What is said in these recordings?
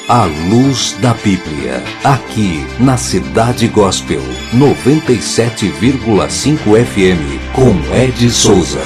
A luz da Bíblia, aqui na Cidade Gospel, 97,5 FM, com Ed Souza.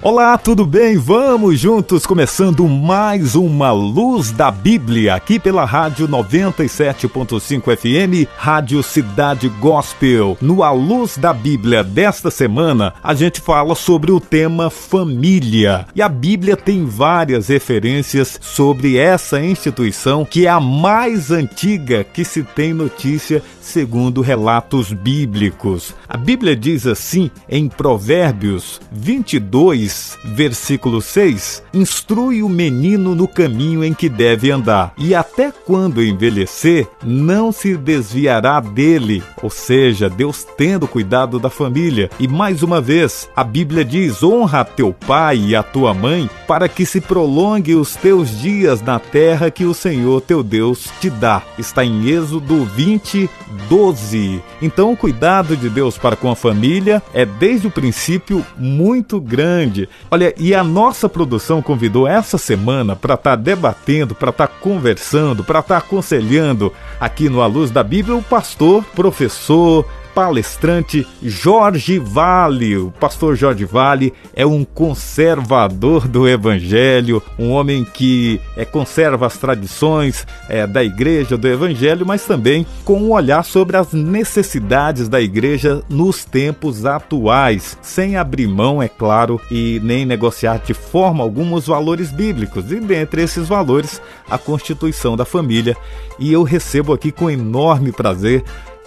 Olá, tudo bem? Vamos juntos, começando mais uma Luz da Bíblia, aqui pela Rádio 97.5 FM, Rádio Cidade Gospel. No A Luz da Bíblia desta semana, a gente fala sobre o tema família. E a Bíblia tem várias referências sobre essa instituição, que é a mais antiga que se tem notícia, segundo relatos bíblicos. A Bíblia diz assim em Provérbios 22, versículo 6, instrui o menino no caminho em que deve andar, e até quando envelhecer, não se desviará dele. Ou seja, Deus tendo cuidado da família. E mais uma vez, a Bíblia diz, honra a teu pai e a tua mãe, para que se prolongue os teus dias na terra que o Senhor teu Deus te dá. Está em Êxodo 20, 12. Então o cuidado de Deus para com a família é desde o princípio muito grande. Olha, e a nossa produção convidou essa semana para estar debatendo, para estar conversando, para estar aconselhando aqui no A Luz da Bíblia o pastor, professor, palestrante Jorge Vale. O pastor Jorge Vale é um conservador do Evangelho, um homem que conserva as tradições da igreja, do Evangelho, mas também com um olhar sobre as necessidades da igreja nos tempos atuais, sem abrir mão, é claro, e nem negociar de forma alguma os valores bíblicos, e dentre esses valores, a constituição da família. E eu recebo aqui com enorme prazer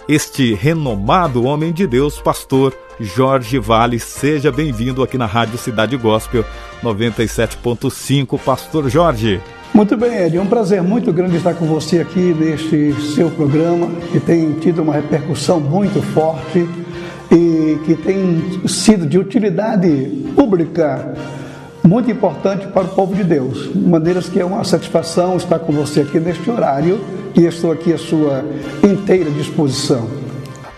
este renomado homem de Deus, pastor Jorge Vale. Seja bem-vindo aqui na Rádio Cidade Gospel 97.5, pastor Jorge. Muito bem, Ed, é um prazer muito grande estar com você aqui neste seu programa, que tem tido uma repercussão muito forte e que tem sido de utilidade pública muito importante para o povo de Deus, de maneiras que é uma satisfação estar com você aqui neste horário, e estou aqui à sua inteira disposição.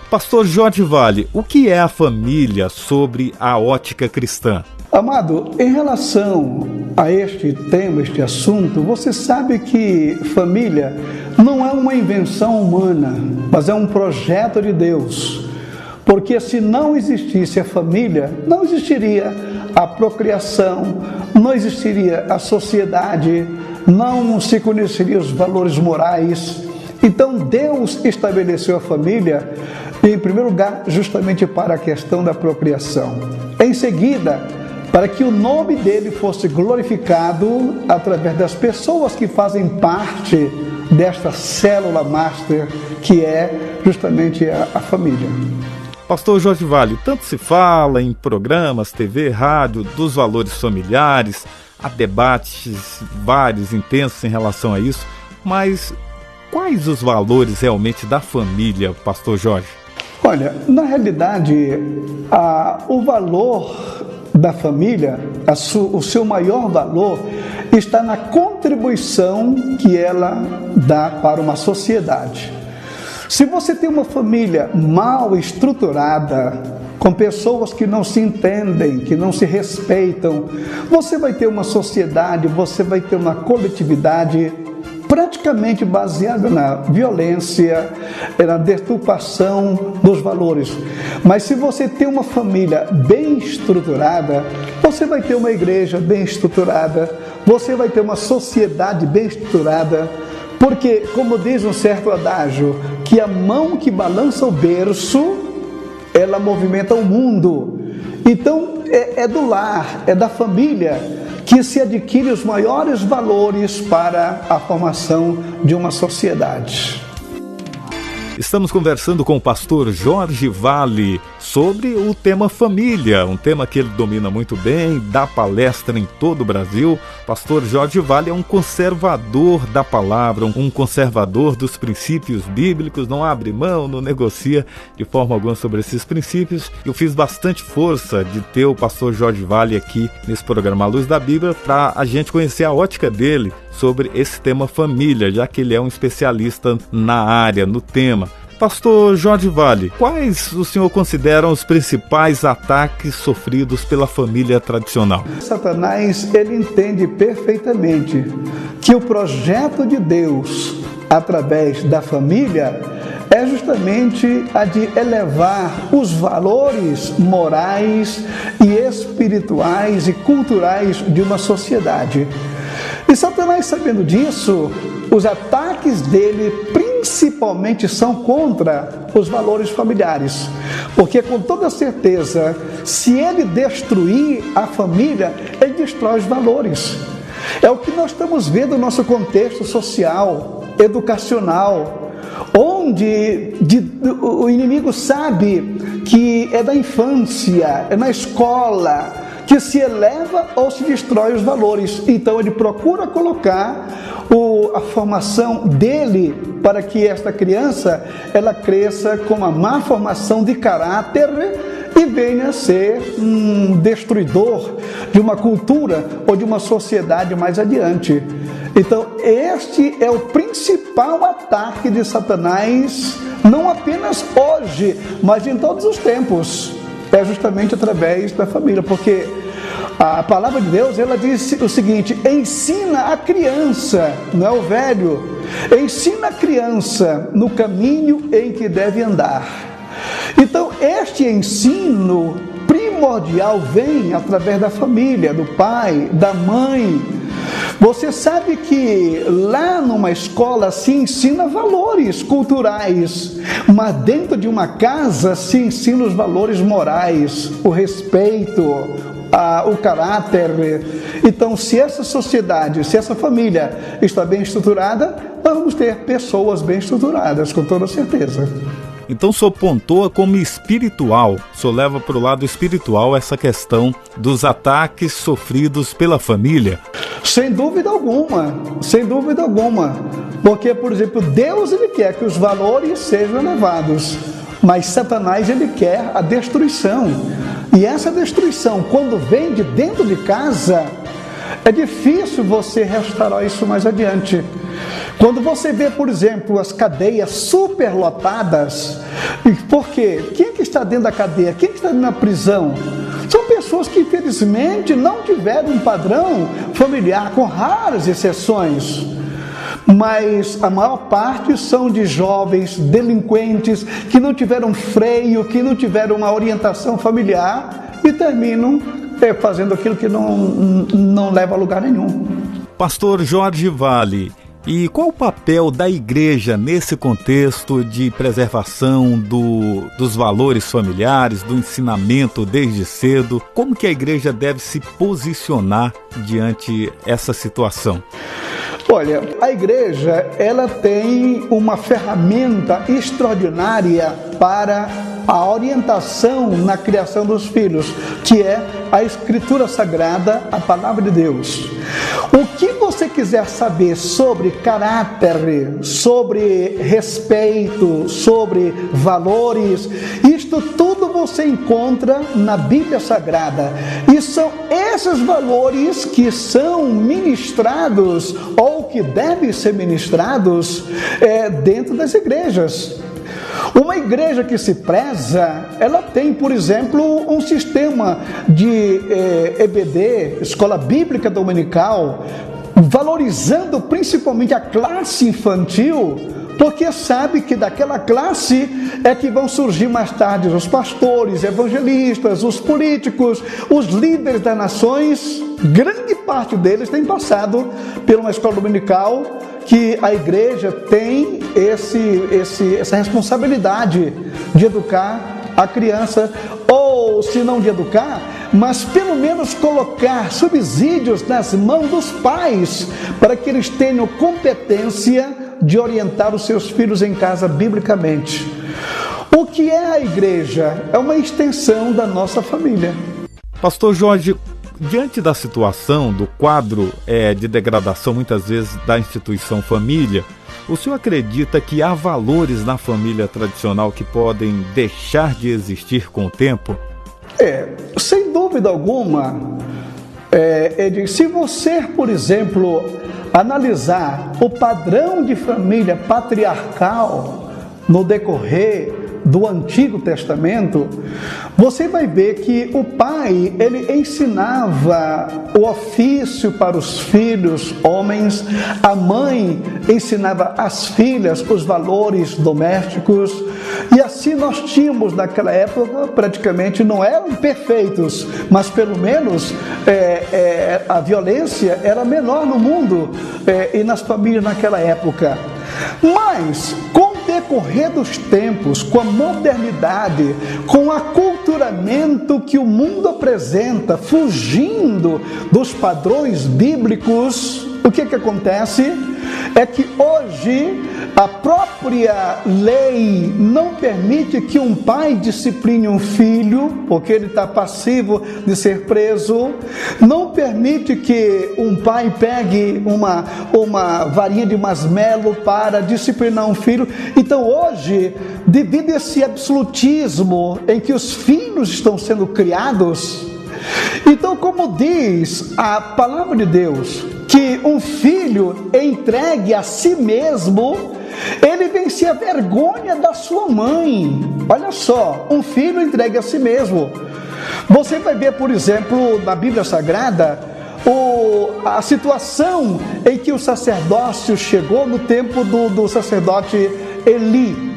Pastor Jorge Vale, o que é a família sobre a ótica cristã? Amado, em relação a este tema, este assunto, você sabe que família não é uma invenção humana, mas é um projeto de Deus. Porque se não existisse a família, não existiria a procriação, não existiria a sociedade, não se conheceriam os valores morais. Então Deus estabeleceu a família, em primeiro lugar, justamente para a questão da procriação. Em seguida, para que o nome dele fosse glorificado através das pessoas que fazem parte desta célula master, que é justamente a família. Pastor Jorge Vale, tanto se fala em programas, TV, rádio, dos valores familiares, há debates vários, intensos em relação a isso, mas quais os valores realmente da família, pastor Jorge? Olha, na realidade, o valor da família, o seu maior valor está na contribuição que ela dá para uma sociedade. Se você tem uma família mal estruturada, com pessoas que não se entendem, que não se respeitam, você vai ter uma sociedade, você vai ter uma coletividade praticamente baseada na violência, na deturpação dos valores. Mas se você tem uma família bem estruturada, você vai ter uma igreja bem estruturada, você vai ter uma sociedade bem estruturada. Porque, como diz um certo adágio, que a mão que balança o berço, ela movimenta o mundo. Então, é do lar, é da família que se adquire os maiores valores para a formação de uma sociedade. Estamos conversando com o pastor Jorge Vale sobre o tema família, um tema que ele domina muito bem, dá palestra em todo o Brasil. Pastor Jorge Vale é um conservador da palavra, um conservador dos princípios bíblicos, não abre mão, não negocia de forma alguma sobre esses princípios. Eu fiz bastante força de ter o pastor Jorge Vale aqui nesse programa A Luz da Bíblia para a gente conhecer a ótica dele sobre esse tema família, já que ele é um especialista na área, no tema. Pastor Jorge Vale, quais o senhor considera os principais ataques sofridos pela família tradicional? Satanás, ele entende perfeitamente que o projeto de Deus através da família é justamente a de elevar os valores morais e espirituais e culturais de uma sociedade. E Satanás, sabendo disso, os ataques dele principalmente são contra os valores familiares, porque com toda certeza, se ele destruir a família, ele destrói os valores. É o que nós estamos vendo no nosso contexto social, educacional, onde o inimigo sabe que é da infância, é na escola, que se eleva ou se destrói os valores. Então ele procura colocar a formação dele para que esta criança ela cresça com uma má formação de caráter e venha a ser um destruidor de uma cultura ou de uma sociedade mais adiante. Então este é o principal ataque de Satanás, não apenas hoje, mas em todos os tempos. É justamente através da família, porque a palavra de Deus, ela diz o seguinte: ensina a criança, não é o velho, ensina a criança no caminho em que deve andar. Então este ensino primordial vem através da família, do pai, da mãe. Você sabe que lá numa escola se ensina valores culturais, mas dentro de uma casa se ensina os valores morais, o respeito, o caráter. Então, se essa sociedade, se essa família está bem estruturada, nós vamos ter pessoas bem estruturadas, com toda certeza. Então o senhor pontua como espiritual, o senhor leva para o lado espiritual essa questão dos ataques sofridos pela família? Sem dúvida alguma, porque, por exemplo, Deus ele quer que os valores sejam elevados, mas Satanás ele quer a destruição, e essa destruição, quando vem de dentro de casa, é difícil você restaurar isso mais adiante. Quando você vê, por exemplo, as cadeias superlotadas, por quê? Quem é que está dentro da cadeia? Quem é que está na prisão? São pessoas que, infelizmente, não tiveram um padrão familiar, com raras exceções. Mas a maior parte são de jovens delinquentes que não tiveram freio, que não tiveram uma orientação familiar e terminam fazendo aquilo que não leva a lugar nenhum. Pastor Jorge Vale, e qual o papel da igreja nesse contexto de preservação dos valores familiares, do ensinamento desde cedo? Como que a igreja deve se posicionar diante essa situação? Olha, a igreja ela tem uma ferramenta extraordinária para a orientação na criação dos filhos, que é a Escritura Sagrada, a Palavra de Deus. O que você quiser saber sobre caráter, sobre respeito, sobre valores, isto tudo você encontra na Bíblia Sagrada. E são esses valores que são ministrados ou que devem ser ministrados dentro das igrejas. Uma igreja que se preza, ela tem, por exemplo, um sistema de EBD, Escola Bíblica Dominical, valorizando principalmente a classe infantil, porque sabe que daquela classe é que vão surgir mais tarde os pastores, evangelistas, os políticos, os líderes das nações. Grande parte deles tem passado por uma escola dominical, que a igreja tem essa responsabilidade de educar a criança, ou se não de educar, mas pelo menos colocar subsídios nas mãos dos pais, para que eles tenham competência de orientar os seus filhos em casa biblicamente. O que é a igreja? É uma extensão da nossa família. Pastor Jorge, diante da situação, do quadro de degradação muitas vezes da instituição família, o senhor acredita que há valores na família tradicional que podem deixar de existir com o tempo? Sem dúvida alguma. Se você, por exemplo, analisar o padrão de família patriarcal, no decorrer do Antigo Testamento, você vai ver que o pai, ele ensinava o ofício para os filhos homens, a mãe ensinava às filhas os valores domésticos, e assim nós tínhamos naquela época, praticamente não eram perfeitos, mas pelo menos a violência era menor no mundo e nas famílias naquela época. Mas, com o decorrer dos tempos, com a modernidade, com o aculturamento que o mundo apresenta, fugindo dos padrões bíblicos, o que acontece? É que hoje a própria lei não permite que um pai discipline um filho, porque ele está passivo de ser preso, não permite que um pai pegue uma varinha de masmelo para disciplinar um filho. Então hoje, devido a esse absolutismo em que os filhos estão sendo criados, então, como diz a palavra de Deus, que um filho entregue a si mesmo, ele vence a vergonha da sua mãe. Olha só, um filho entregue a si mesmo. Você vai ver, por exemplo, na Bíblia Sagrada, a situação em que o sacerdócio chegou no tempo do sacerdote Eli.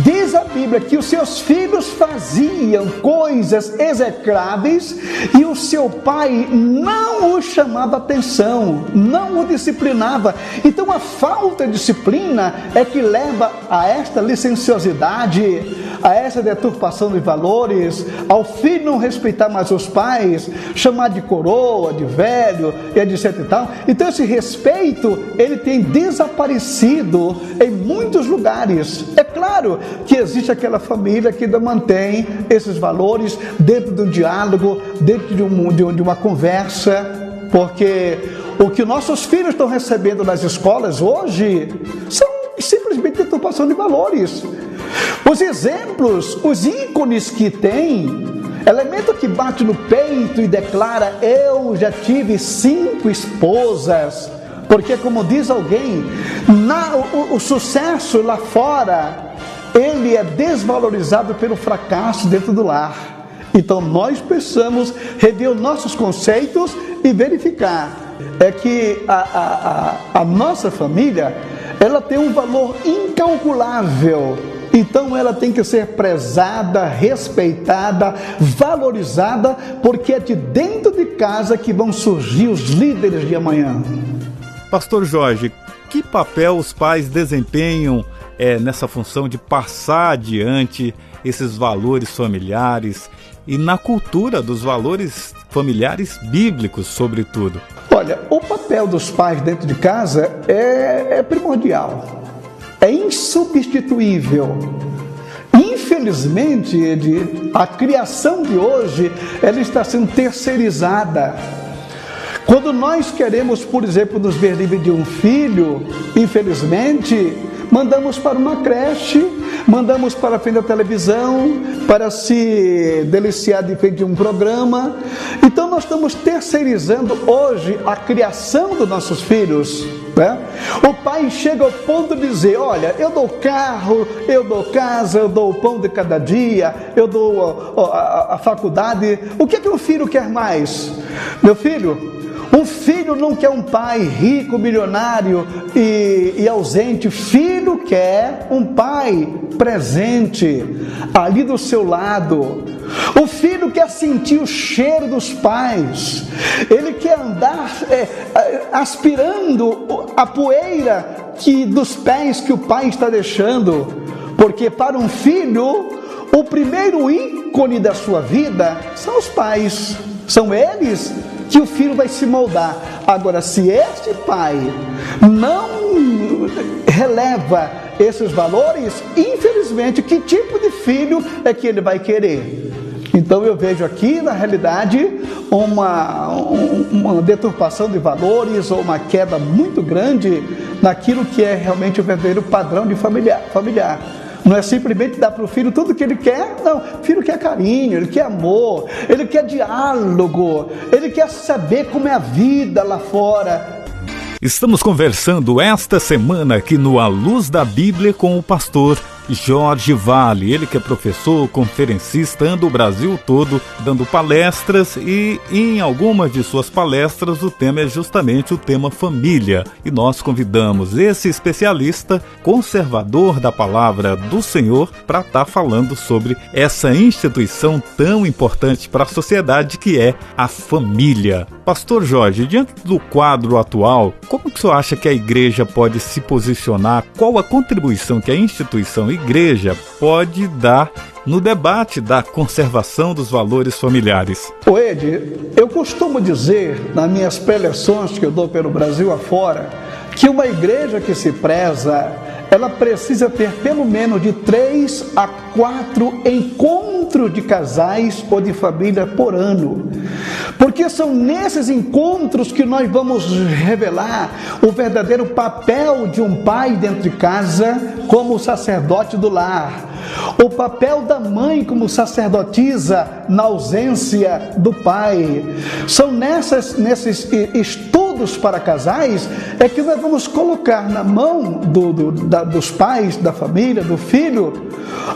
Diz a Bíblia que os seus filhos faziam coisas execráveis e o seu pai não o chamava atenção, não o disciplinava. Então a falta de disciplina é que leva a esta licenciosidade, a essa deturpação de valores, ao filho não respeitar mais os pais, chamar de coroa, de velho, e etc e tal. Então esse respeito, ele tem desaparecido em muitos lugares. É claro que existe aquela família que ainda mantém esses valores dentro de um diálogo, dentro de uma conversa, porque o que nossos filhos estão recebendo nas escolas hoje são simplesmente deturpação de valores. Os exemplos, os ícones que tem, elemento que bate no peito e declara: eu já tive 5 esposas, porque, como diz alguém, o sucesso lá fora, ele é desvalorizado pelo fracasso dentro do lar. Então nós precisamos rever os nossos conceitos e verificar que a nossa família, ela tem um valor incalculável. Então ela tem que ser prezada, respeitada, valorizada, porque é de dentro de casa que vão surgir os líderes de amanhã. Pastor Jorge, que papel os pais desempenham nessa função de passar adiante esses valores familiares e na cultura dos valores familiares bíblicos, sobretudo? Olha, o papel dos pais dentro de casa é primordial, é insubstituível. Infelizmente, a criação de hoje, ela está sendo terceirizada. Quando nós queremos, por exemplo, nos ver livre de um filho, infelizmente, mandamos para uma creche, mandamos para a frente da televisão, para se deliciar de frente de um programa. Então nós estamos terceirizando hoje a criação dos nossos filhos, né? O pai chega ao ponto de dizer: olha, eu dou carro, eu dou casa, eu dou o pão de cada dia, eu dou a faculdade. O que um filho quer mais? Meu filho, um filho não quer um pai rico, milionário e ausente. Filho quer um pai presente, ali do seu lado. O filho quer sentir o cheiro dos pais. Ele quer andar aspirando a poeira dos pés que o pai está deixando. Porque para um filho, o primeiro ícone da sua vida são os pais. São eles que o filho vai se moldar. Agora, se este pai não releva esses valores, infelizmente, que tipo de filho é que ele vai querer? Então eu vejo aqui, na realidade, uma deturpação de valores, ou uma queda muito grande naquilo que é realmente o verdadeiro padrão de familiar. Não é simplesmente dar para o filho tudo que ele quer. Não, o filho quer carinho, ele quer amor, ele quer diálogo, ele quer saber como é a vida lá fora. Estamos conversando esta semana aqui no A Luz da Bíblia com o pastor Jorge Vale, ele que é professor, conferencista, anda o Brasil todo dando palestras e em algumas de suas palestras o tema é justamente o tema família. E nós convidamos esse especialista, conservador da palavra do Senhor, para estar falando sobre essa instituição tão importante para a sociedade que é a família. Pastor Jorge, diante do quadro atual, como que o senhor acha que a igreja pode se posicionar? Qual a contribuição que a instituição igreja pode dar no debate da conservação dos valores familiares? Ed, eu costumo dizer nas minhas preleções que eu dou pelo Brasil afora, que uma igreja que se preza, ela precisa ter pelo menos de 3 a 4 encontros de casais ou de família por ano. Porque são nesses encontros que nós vamos revelar o verdadeiro papel de um pai dentro de casa como sacerdote do lar. O papel da mãe como sacerdotisa na ausência do pai. São nesses estudos para casais é que nós vamos colocar na mão dos pais, da família, do filho,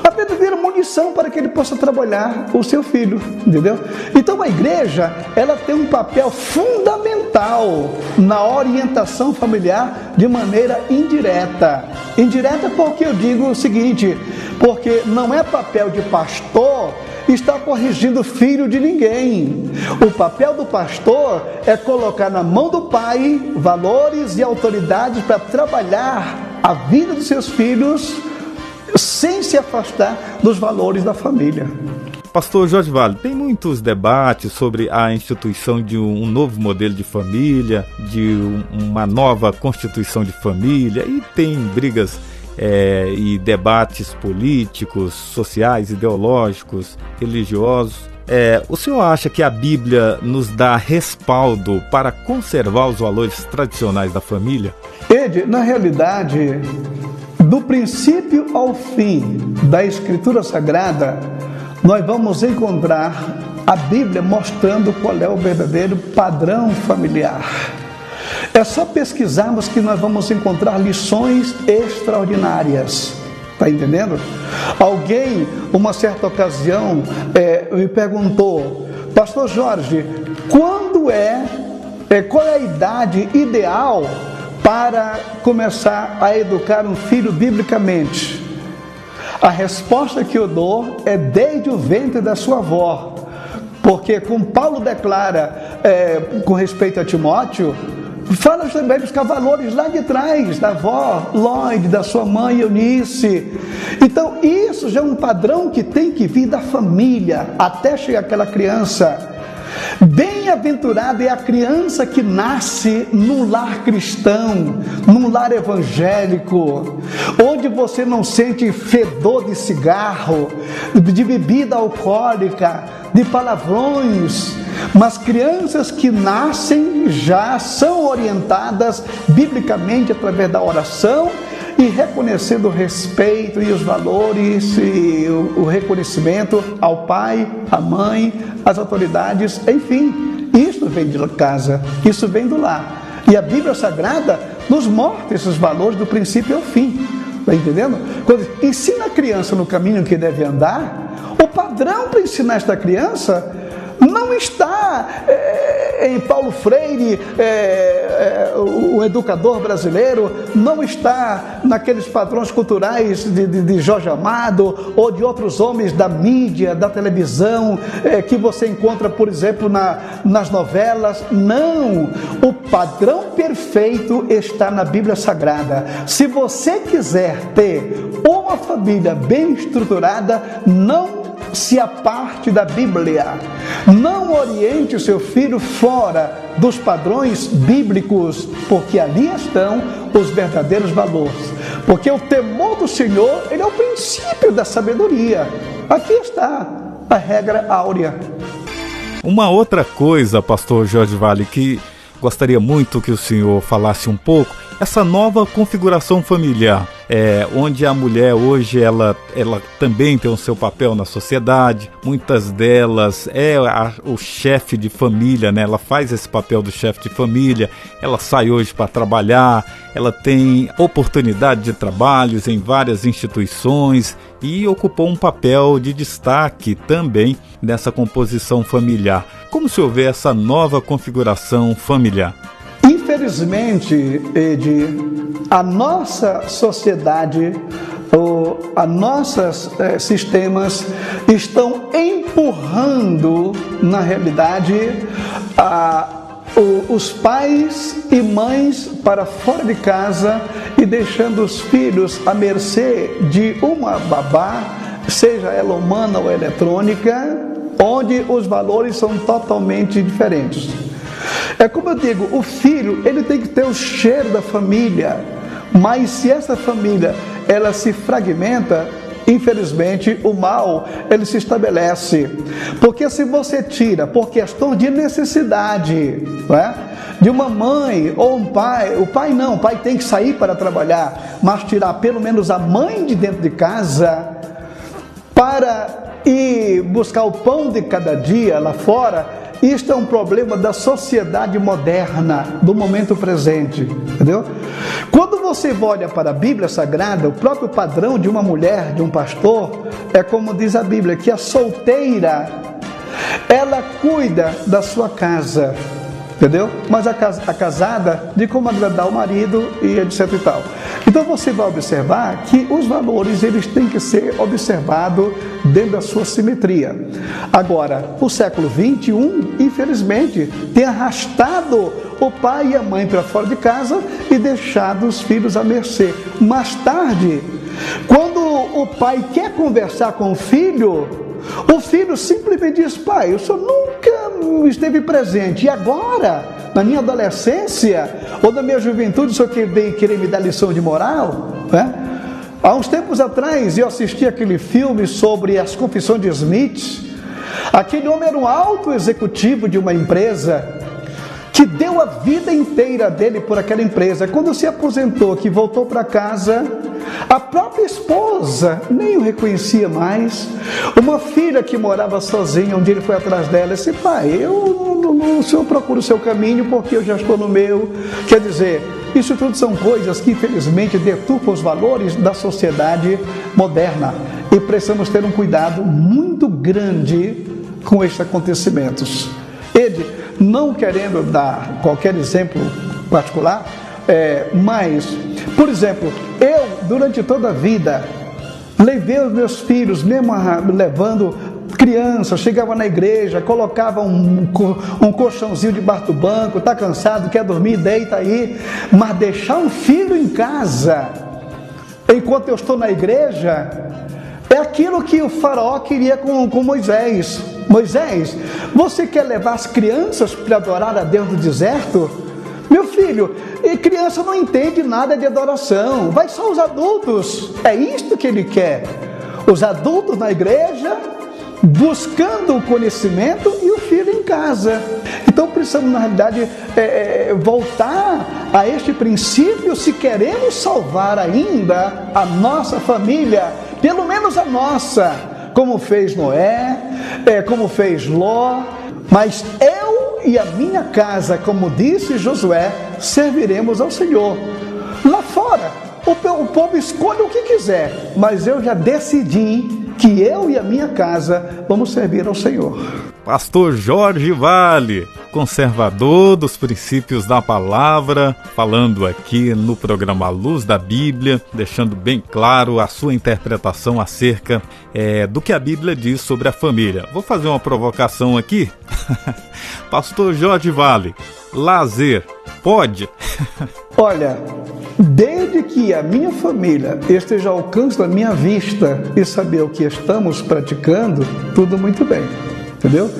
a verdadeira munição para que ele possa trabalhar o seu filho, entendeu? Então a igreja, ela tem um papel fundamental na orientação familiar de maneira indireta. Indireta porque eu digo o seguinte, porque não é papel de pastor estar corrigindo o filho de ninguém. O papel do pastor é colocar na mão do pai valores e autoridades para trabalhar a vida dos seus filhos sem se afastar dos valores da família. Pastor Jorge Vale, tem muitos debates sobre a instituição de um novo modelo de família, de uma nova constituição de família, e tem brigas e debates políticos, sociais, ideológicos, religiosos. O senhor acha que a Bíblia nos dá respaldo para conservar os valores tradicionais da família? Ed, na realidade, do princípio ao fim da Escritura Sagrada, nós vamos encontrar a Bíblia mostrando qual é o verdadeiro padrão familiar. É só pesquisarmos que nós vamos encontrar lições extraordinárias. Está entendendo? Alguém, uma certa ocasião, me perguntou: Pastor Jorge, qual é a idade ideal para começar a educar um filho biblicamente? A resposta que eu dou é desde o ventre da sua avó. Porque como Paulo declara com respeito a Timóteo, fala também buscar valores lá de trás, da avó Lloyd, da sua mãe Eunice. Então isso já é um padrão que tem que vir da família até chegar aquela criança. Bem-aventurada é a criança que nasce num lar cristão, num lar evangélico, onde você não sente fedor de cigarro, de bebida alcoólica, de palavrões. Mas crianças que nascem já são orientadas biblicamente através da oração e reconhecendo o respeito e os valores e o reconhecimento ao pai, à mãe, às autoridades, enfim, isso vem de casa, isso vem do lar. E a Bíblia Sagrada nos mostra esses valores do princípio ao fim, está entendendo? Quando ensina a criança no caminho que deve andar, o padrão para ensinar esta criança não está em Paulo Freire, o educador brasileiro, não está naqueles padrões culturais de Jorge Amado ou de outros homens da mídia, da televisão, que você encontra, por exemplo, nas novelas. Não! O padrão perfeito está na Bíblia Sagrada. Se você quiser ter uma família bem estruturada, não se aparte da Bíblia. Não oriente o seu filho fora dos padrões bíblicos, porque ali estão os verdadeiros valores. Porque o temor do Senhor, ele é o princípio da sabedoria. Aqui está a regra áurea. Uma outra coisa, pastor Jorge Vale, que gostaria muito que o senhor falasse um pouco, essa nova configuração familiar. onde a mulher hoje ela também tem o seu papel na sociedade. Muitas delas o chefe de família, né? Ela faz esse papel do chefe de família, ela sai hoje para trabalhar, ela tem oportunidade de trabalhos em várias instituições e ocupou um papel de destaque também nessa composição familiar. Como se houver essa nova configuração familiar? Infelizmente, Edi, a nossa sociedade, os nossos sistemas estão empurrando, na realidade, os pais e mães para fora de casa e deixando os filhos à mercê de uma babá, seja ela humana ou eletrônica, onde os valores são totalmente diferentes. É como eu digo, o filho ele tem que ter o cheiro da família, mas se essa família ela se fragmenta, infelizmente o mal ele se estabelece, porque se você tira por questão de necessidade, não é? De uma mãe ou um pai, o pai tem que sair para trabalhar, mas tirar pelo menos a mãe de dentro de casa para ir buscar o pão de cada dia lá fora. Isto é um problema da sociedade moderna, do momento presente, entendeu? Quando você olha para a Bíblia Sagrada, o próprio padrão de uma mulher, de um pastor, é como diz a Bíblia, que a solteira, ela cuida da sua casa, entendeu? Mas a casada, de como agradar o marido e etc e tal. Então você vai observar que os valores eles têm que ser observados dentro da sua simetria. Agora, o século XXI, infelizmente, tem arrastado o pai e a mãe para fora de casa e deixado os filhos à mercê. Mais tarde, quando o pai quer conversar com o filho simplesmente diz: pai, o senhor nunca esteve presente, e agora, na minha adolescência ou na minha juventude, o senhor veio querer me dar lição de moral? Né? Há uns tempos atrás eu assisti aquele filme sobre as Confissões de Smith. Aquele homem era um alto executivo de uma empresa que deu a vida inteira dele por aquela empresa. Quando se aposentou, que voltou para casa, a própria esposa nem o reconhecia mais. Uma filha que morava sozinha, um dia ele foi atrás dela e disse: pai, o senhor procura o seu caminho porque eu já estou no meu. Quer dizer, isso tudo são coisas que infelizmente deturpam os valores da sociedade moderna. E precisamos ter um cuidado muito grande com estes acontecimentos. Ed, não querendo dar qualquer exemplo particular, mas, por exemplo, eu durante toda a vida levei os meus filhos, mesmo levando criança, chegava na igreja, colocava um colchãozinho debaixo do banco, está cansado, quer dormir, deita aí, mas deixar um filho em casa enquanto eu estou na igreja é aquilo que o faraó queria com Moisés. Moisés, você quer levar as crianças para adorar a Deus no deserto? Meu filho, criança não entende nada de adoração, vai só os adultos. É isto que ele quer. Os adultos na igreja, buscando o conhecimento, e o filho em casa. Então precisamos, na realidade, voltar a este princípio se queremos salvar ainda a nossa família, pelo menos a nossa, como fez Noé, como fez Ló. Mas eu e a minha casa, como disse Josué, serviremos ao Senhor. Lá fora, o povo escolhe o que quiser, mas eu já decidi que eu e a minha casa vamos servir ao Senhor. Pastor Jorge Vale, conservador dos princípios da palavra, falando aqui no programa Luz da Bíblia, deixando bem claro a sua interpretação acerca do que a Bíblia diz sobre a família. Vou fazer uma provocação aqui. Pastor Jorge Vale, lazer, pode? Olha, desde que a minha família esteja ao alcance da minha vista e saber o que estamos praticando, tudo muito bem, entendeu?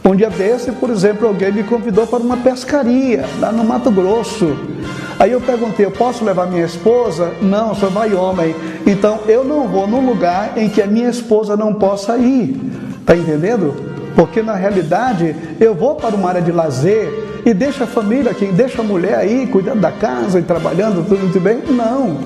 Um dia desse, por exemplo, alguém me convidou para uma pescaria lá no Mato Grosso. Aí eu perguntei: eu posso levar minha esposa? Não, só vai homem. Então eu não vou num lugar em que a minha esposa não possa ir, tá entendendo? Porque na realidade eu vou para uma área de lazer e deixa a família, quem deixa a mulher aí cuidando da casa e trabalhando tudo muito bem? Não.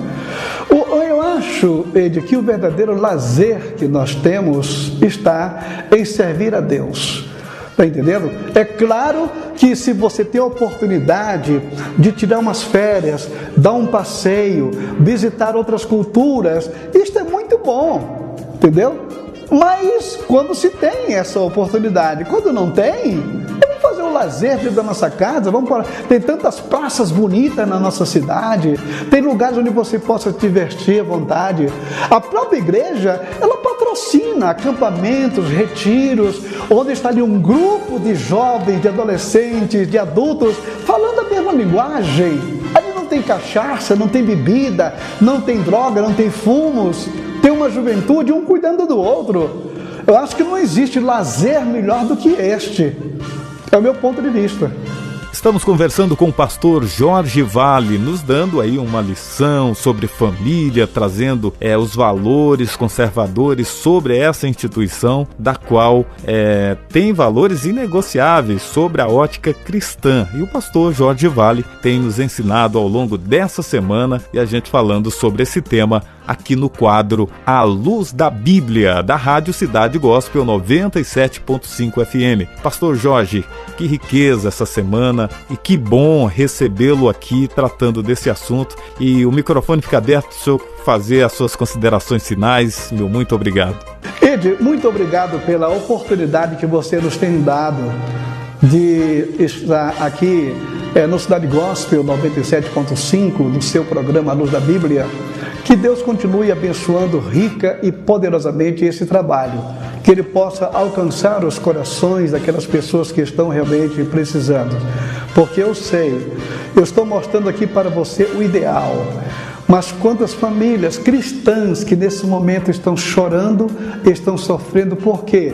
acho, Ed, que o verdadeiro lazer que nós temos está em servir a Deus. Está entendendo? É claro que se você tem a oportunidade de tirar umas férias, dar um passeio, visitar outras culturas, isso é muito bom, entendeu? Mas quando se tem essa oportunidade, quando não tem, vamos fazer um lazer dentro da nossa casa, tem tantas praças bonitas na nossa cidade, tem lugares onde você possa te divertir à vontade. A própria igreja, ela patrocina acampamentos, retiros, onde está ali um grupo de jovens, de adolescentes, de adultos, falando a mesma linguagem. Ali não tem cachaça, não tem bebida, não tem droga, não tem fumos, tem uma juventude, um cuidando do outro. Eu acho que não existe lazer melhor do que este. É o meu ponto de vista. Estamos conversando com o pastor Jorge Vale, nos dando aí uma lição sobre família, trazendo os valores conservadores sobre essa instituição, da qual tem valores inegociáveis sobre a ótica cristã. E o pastor Jorge Vale tem nos ensinado ao longo dessa semana, e a gente falando sobre esse tema aqui no quadro A Luz da Bíblia, da Rádio Cidade Gospel 97.5 FM. Pastor Jorge, que riqueza essa semana e que bom recebê-lo aqui tratando desse assunto. E o microfone fica aberto para o senhor fazer as suas considerações finais. Meu muito obrigado. Ed, muito obrigado pela oportunidade que você nos tem dado de estar aqui no Cidade Gospel 97.5, no seu programa A Luz da Bíblia. Que Deus continue abençoando rica e poderosamente esse trabalho, que Ele possa alcançar os corações daquelas pessoas que estão realmente precisando, porque eu sei, eu estou mostrando aqui para você o ideal, mas quantas famílias cristãs que nesse momento estão chorando, estão sofrendo, por quê?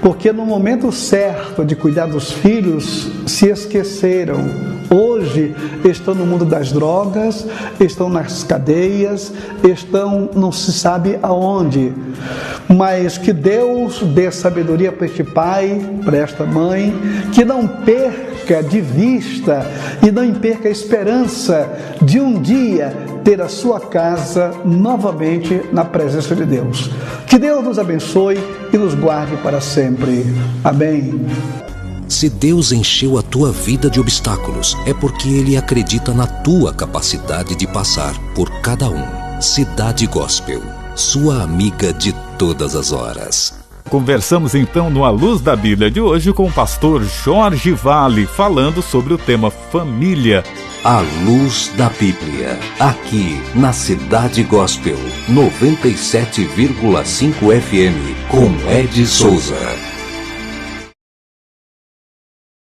Porque no momento certo de cuidar dos filhos, se esqueceram. Hoje estão no mundo das drogas, estão nas cadeias, estão não se sabe aonde. Mas que Deus dê sabedoria para este pai, para esta mãe, que não perca de vista e não perca a esperança de um dia ter a sua casa novamente na presença de Deus. Que Deus nos abençoe e nos guarde para sempre. Amém. Se Deus encheu a tua vida de obstáculos, é porque Ele acredita na tua capacidade de passar por cada um. Cidade Gospel, sua amiga de todas as horas. Conversamos então no A Luz da Bíblia de hoje com o pastor Jorge Vale, falando sobre o tema família. A Luz da Bíblia, aqui na Cidade Gospel 97,5 FM, com Ed Souza.